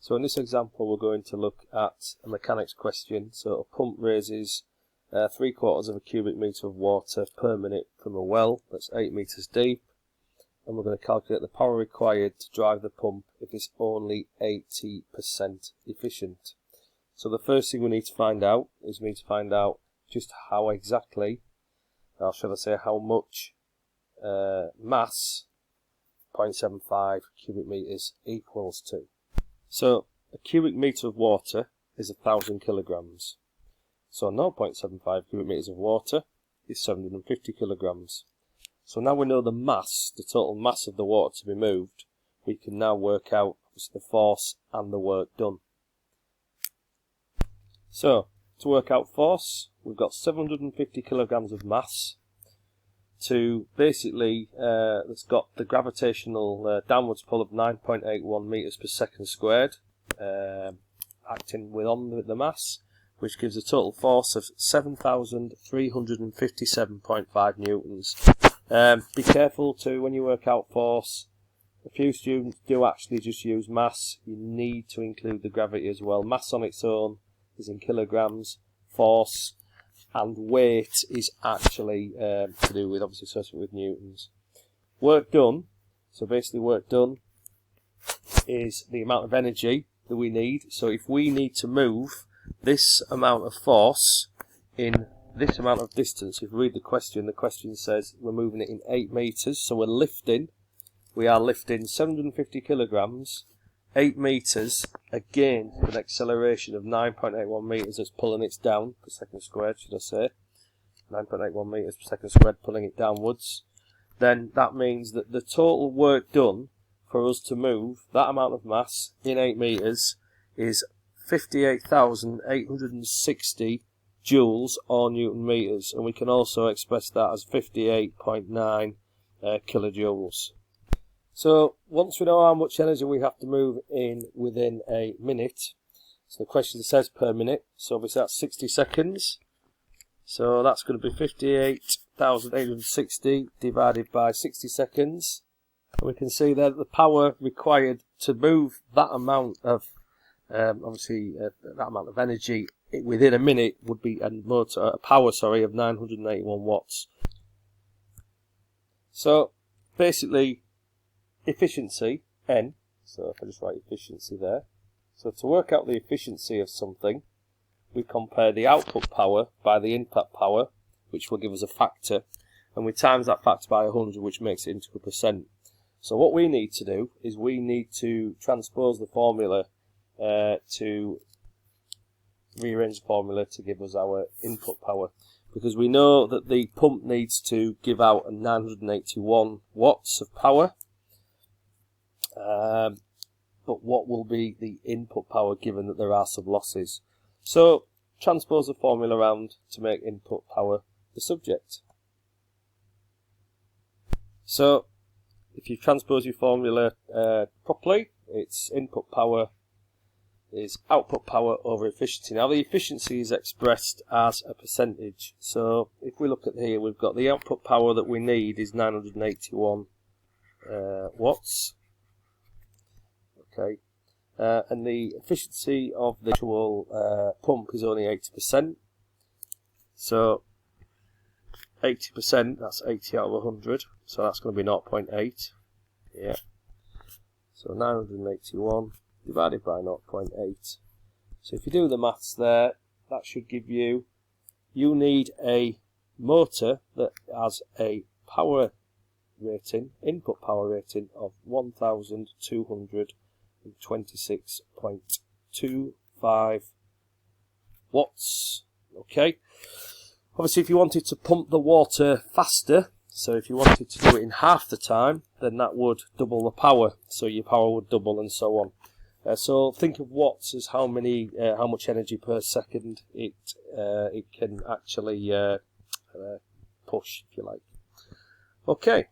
So in this example we're going to look at a mechanics question. So a pump raises 3/4 of a cubic metre of water per minute from a well that's 8 metres deep, and we're going to calculate the power required to drive the pump if it's only 80% efficient. So the first thing we need to find out is just how exactly, or should I say how much mass 0.75 cubic metres equals to. So a cubic metre of water is 1,000 kilograms. So 0.75 cubic metres of water is 750 kilograms. So now we know the mass, the total mass of the water to be moved, we can now work out the force and the work done. So to work out force, we've got 750 kilograms of mass to basically, it's got the gravitational downwards pull of 9.81 metres per second squared, acting on the mass, which gives a total force of 7,357.5 newtons. Be careful to, when you work out force, a few students do actually just use mass. You need to include the gravity as well. Mass on its own is in kilograms, force and weight is actually to do with, obviously, associated with newtons. Work done, so basically work done is the amount of energy that we need. So if we need to move this amount of force in this amount of distance, if you read the question says we're moving it in 8 metres, so we are lifting 750 kilograms, 8 metres, again with an acceleration of 9.81 metres, that's pulling it down per second squared, should I say, 9.81 metres per second squared, pulling it downwards. Then that means that the total work done for us to move that amount of mass in 8 metres is 58,860 joules or newton meters, and we can also express that as 58.9 kilojoules. So once we know how much energy we have to move in within a minute, so the question says per minute, so obviously that's 60 seconds, so that's going to be 58,860 divided by 60 seconds, and we can see that the power required to move that amount of that amount of energy within a minute would be a power of 981 watts. So basically efficiency, N, so if I just write efficiency there, so to work out the efficiency of something, we compare the output power by the input power, which will give us a factor, and we times that factor by 100, which makes it into a percent. So what we need to do is we need to transpose the formula to rearrange the formula to give us our input power, because we know that the pump needs to give out 981 watts of power, but what will be the input power given that there are some losses? So transpose the formula around to make input power the subject. So if you transpose your formula properly, it's input power is output power over efficiency. Now the efficiency is expressed as a percentage. So if we look at here, we've got the output power that we need is 981 watts. Okay, and the efficiency of the actual pump is only 80%. So 80%, that's 80 out of 100. So that's going to be 0.8. Yeah. So 981 divided by 0.8. So if you do the maths there, that should give you need a motor that has a power rating, input power rating of 1,226.25 watts. Okay. Obviously, if you wanted to pump the water faster, so if you wanted to do it in half the time, then that would double the power. So your power would double and so on. So think of watts as how much energy per second it can actually push, if you like. Okay.